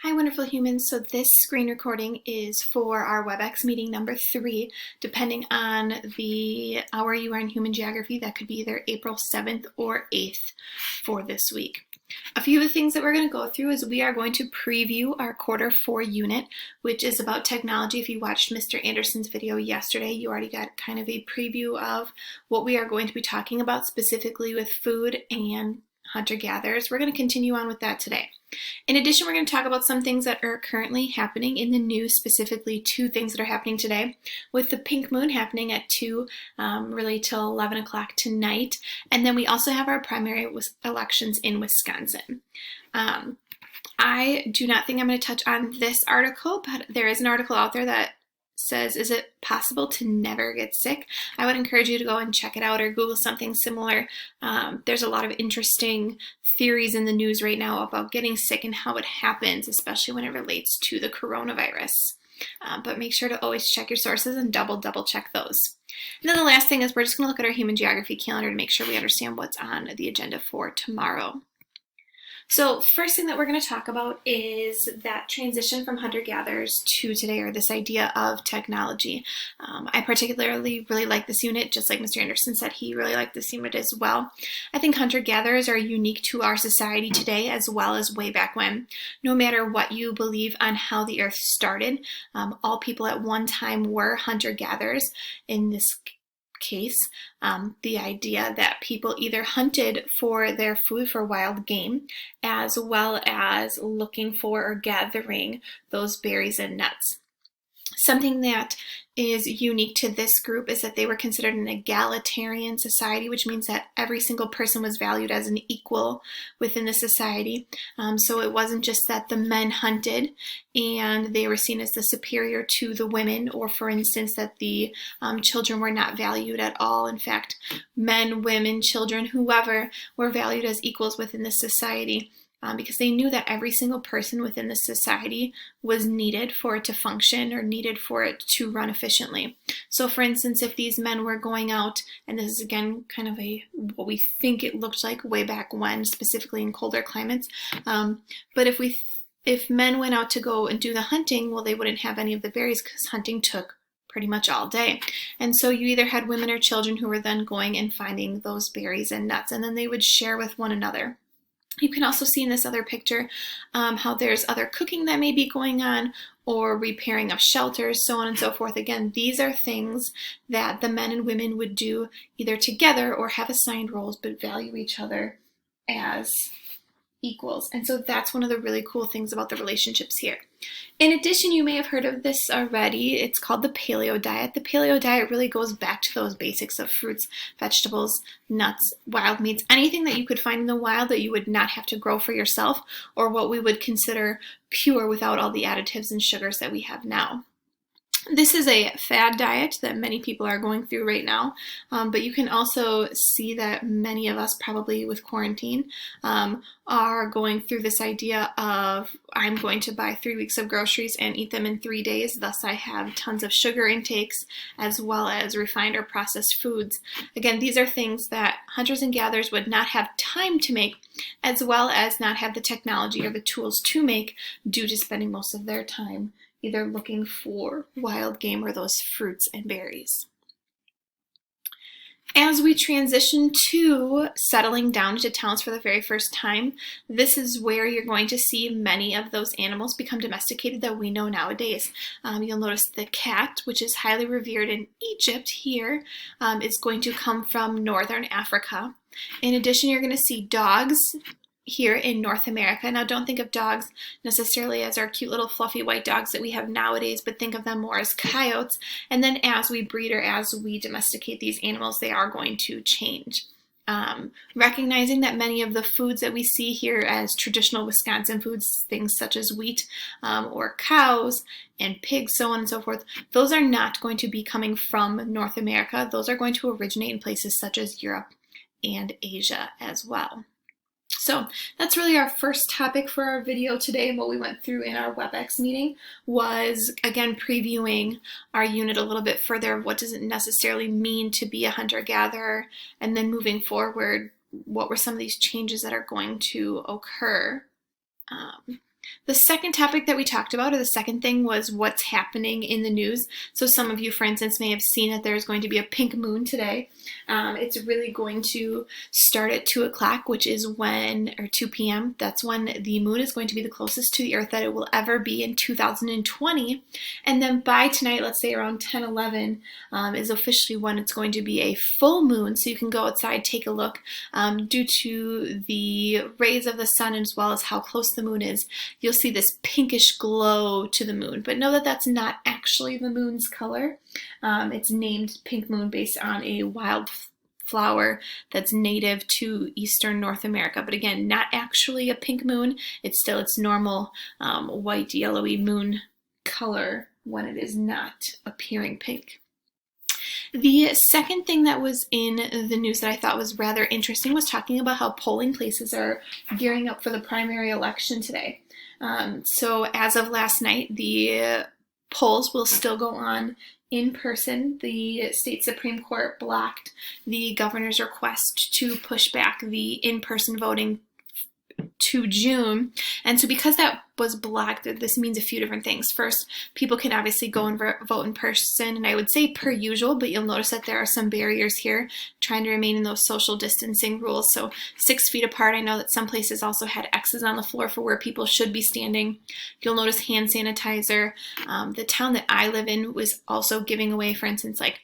Hi, wonderful humans. So this screen recording is for our Webex meeting number 3. Depending on the hour you are in human geography, that could be either April 7th or 8th for this week. A few of the things that we're going to go through is we are going to preview our quarter 4 unit, which is about technology. If you watched Mr. Anderson's video yesterday, you already got kind of a preview of what we are going to be talking about specifically with food and hunter-gatherers. We're going to continue on with that today. In addition, we're going to talk about some things that are currently happening in the news, specifically 2 things that are happening today, with the pink moon happening at 2, really till 11 o'clock tonight. And then we also have our primary elections in Wisconsin. I do not think I'm going to touch on this article, but there is an article out there that says, is it possible to never get sick? I would encourage you to go and check it out or Google something similar. There's a lot of interesting theories in the news right now about getting sick and how it happens, especially when it relates to the coronavirus. But make sure to always check your sources and double check those. And then the last thing is we're just going to look at our human geography calendar to make sure we understand what's on the agenda for tomorrow. So first thing that we're going to talk about is that transition from hunter-gatherers to today, or this idea of technology. I particularly really like this unit, just like Mr. Anderson said, he really liked this unit as well. I think hunter-gatherers are unique to our society today as well as way back when. No matter what you believe on how the earth started, all people at one time were hunter-gatherers. In this case, the idea that people either hunted for their food for wild game as well as looking for or gathering those berries and nuts. Something that is unique to this group is that they were considered an egalitarian society, which means that every single person was valued as an equal within the society. So it wasn't just that the men hunted and they were seen as the superior to the women, or for instance that the children were not valued at all. In fact, men, women, children, whoever were valued as equals within the society. Because they knew that every single person within the society was needed for it to function or needed for it to run efficiently. So for instance, if these men were going out, and this is again kind of what we think it looked like way back when, specifically in colder climates, but if men went out to go and do the hunting, well, they wouldn't have any of the berries because hunting took pretty much all day. And so you either had women or children who were then going and finding those berries and nuts, and then they would share with one another. You can also see in this other picture how there's other cooking that may be going on, or repairing of shelters, so on and so forth. Again, these are things that the men and women would do either together or have assigned roles, but value each other as equals. And so that's one of the really cool things about the relationships here. In addition, you may have heard of this already. It's called the paleo diet. The paleo diet really goes back to those basics of fruits, vegetables, nuts, wild meats, anything that you could find in the wild that you would not have to grow for yourself, or what we would consider pure without all the additives and sugars that we have now. This is a fad diet that many people are going through right now, but you can also see that many of us, probably with quarantine, are going through this idea of, I'm going to buy 3 weeks of groceries and eat them in 3 days, thus I have tons of sugar intakes as well as refined or processed foods. Again, these are things that hunters and gatherers would not have time to make, as well as not have the technology or the tools to make, due to spending most of their time either looking for wild game or those fruits and berries. As we transition to settling down into towns for the very first time, this is where you're going to see many of those animals become domesticated that we know nowadays. You'll notice the cat, which is highly revered in Egypt here, is going to come from northern Africa. In addition, you're going to see dogs here in North America. Now, don't think of dogs necessarily as our cute little fluffy white dogs that we have nowadays, but think of them more as coyotes. And then as we breed or as we domesticate these animals, they are going to change. Recognizing that many of the foods that we see here as traditional Wisconsin foods, things such as wheat or cows and pigs, so on and so forth, those are not going to be coming from North America. Those are going to originate in places such as Europe and Asia as well. So that's really our first topic for our video today, and what we went through in our Webex meeting was, again, previewing our unit a little bit further. What does it necessarily mean to be a hunter-gatherer? And then moving forward, what were some of these changes that are going to occur? The second topic that we talked about, or the second thing, was what's happening in the news. So some of you, for instance, may have seen that there's going to be a pink moon today. It's really going to start at 2 o'clock, which is when, or 2 p.m., that's when the moon is going to be the closest to the Earth that it will ever be in 2020. And then by tonight, let's say around 10, 11, is officially when it's going to be a full moon. So you can go outside, take a look. Due to the rays of the sun as well as how close the moon is, you'll see this pinkish glow to the moon. But know that that's not actually the moon's color. It's named pink moon based on a wild flower that's native to eastern North America. But again, not actually a pink moon. It's still its normal white, yellowy moon color when it is not appearing pink. The second thing that was in the news that I thought was rather interesting was talking about how polling places are gearing up for the primary election today. So as of last night, the polls will still go on in person. The state Supreme Court blocked the governor's request to push back the in-person voting to June. And so because that was blocked, this means a few different things. First, people can obviously go and vote in person, and I would say per usual, but you'll notice that there are some barriers here, trying to remain in those social distancing rules. So 6 feet apart. I know that some places also had X's on the floor for where people should be standing. You'll notice hand sanitizer. The town that I live in was also giving away, for instance, like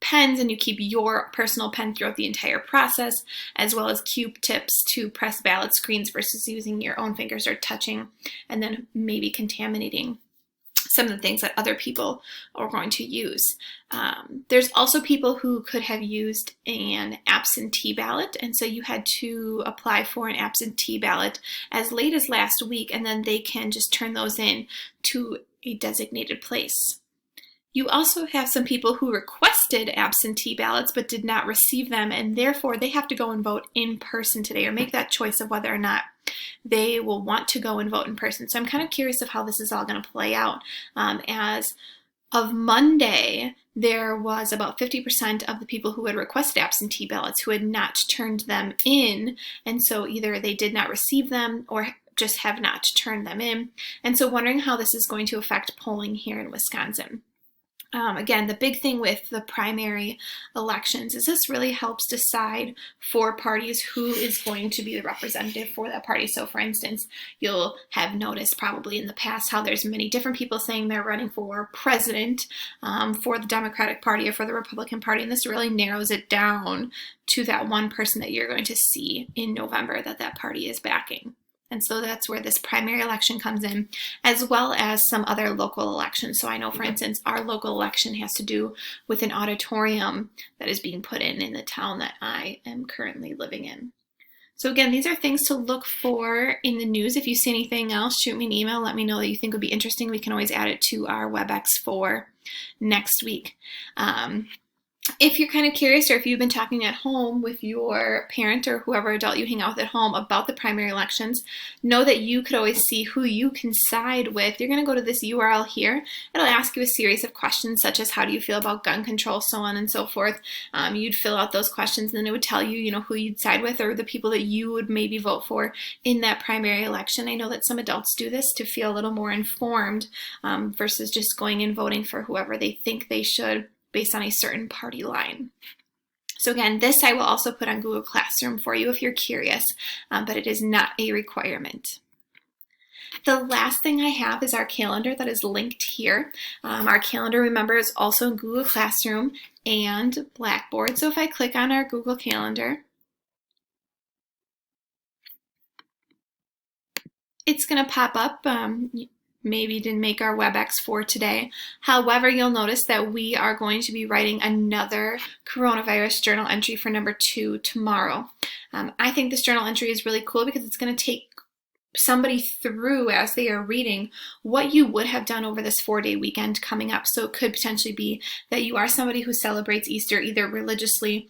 pens, and you keep your personal pen throughout the entire process, as well as Q-tips to press ballot screens versus using your own fingers or touching and then maybe contaminating some of the things that other people are going to use. There's also people who could have used an absentee ballot, and so you had to apply for an absentee ballot as late as last week, and then they can just turn those in to a designated place. You also have some people who requested absentee ballots but did not receive them, and therefore they have to go and vote in person today, or make that choice of whether or not they will want to go and vote in person. So I'm kind of curious of how this is all going to play out. As of Monday, there was about 50% of the people who had requested absentee ballots who had not turned them in, and so either they did not receive them or just have not turned them in. And so wondering how this is going to affect polling here in Wisconsin. Again, the big thing with the primary elections is this really helps decide for parties who is going to be the representative for that party. So for instance, you'll have noticed probably in the past how there's many different people saying they're running for president for the Democratic Party or for the Republican Party, and this really narrows it down to that one person that you're going to see in November that party is backing. And so that's where this primary election comes in, as well as some other local elections. So I know, for instance, our local election has to do with an auditorium that is being put in the town that I am currently living in. So again, these are things to look for in the news. If you see anything else, shoot me an email. Let me know that you think would be interesting. We can always add it to our Webex for next week. If you're kind of curious, or if you've been talking at home with your parent or whoever adult you hang out with at home about the primary elections, know that you could always see who you can side with. You're going to go to this URL here. It'll ask you a series of questions such as how do you feel about gun control, so on and so forth. You'd fill out those questions, and then it would tell you, who you'd side with or the people that you would maybe vote for in that primary election. I know that some adults do this to feel a little more informed versus just going and voting for whoever they think they should, based on a certain party line. So again, this I will also put on Google Classroom for you if you're curious, but it is not a requirement. The last thing I have is our calendar that is linked here. Our calendar, remember, is also in Google Classroom and Blackboard. So if I click on our Google Calendar, it's going to pop up. Maybe didn't make our Webex for today. However, you'll notice that we are going to be writing another coronavirus journal entry for number 2 tomorrow. I think this journal entry is really cool because it's going to take somebody through, as they are reading, what you would have done over this 4-day weekend coming up. So it could potentially be that you are somebody who celebrates Easter either religiously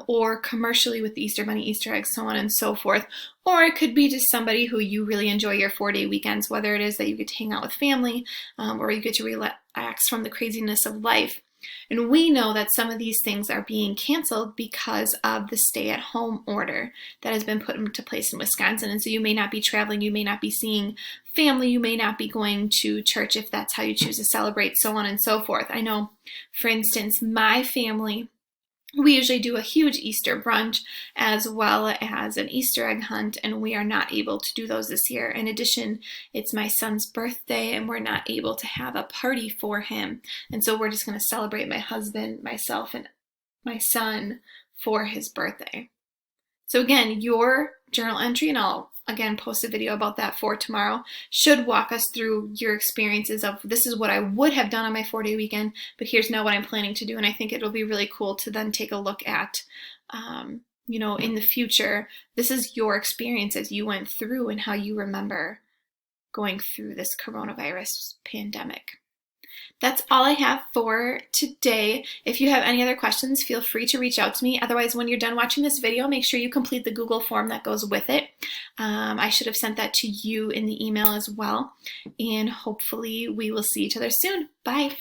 or commercially with the Easter Bunny, Easter eggs, so on and so forth. Or it could be just somebody who you really enjoy your 4-day weekends, whether it is that you get to hang out with family or you get to relax from the craziness of life. And we know that some of these things are being canceled because of the stay-at-home order that has been put into place in Wisconsin. And so you may not be traveling, you may not be seeing family, you may not be going to church if that's how you choose to celebrate, so on and so forth. I know, for instance, my family, we usually do a huge Easter brunch as well as an Easter egg hunt, and we are not able to do those this year. In addition, it's my son's birthday, and we're not able to have a party for him. And so we're just going to celebrate my husband, myself, and my son for his birthday. So again, your journal entry, and I'll again post a video about that for tomorrow, should walk us through your experiences of this is what I would have done on my 4-day weekend, but here's now what I'm planning to do. And I think it'll be really cool to then take a look at, you know, in the future, this is your experience as you went through and how you remember going through this coronavirus pandemic. That's all I have for today. If you have any other questions, feel free to reach out to me. Otherwise, when you're done watching this video, make sure you complete the Google form that goes with it. I should have sent that to you in the email as well. And hopefully we will see each other soon. Bye.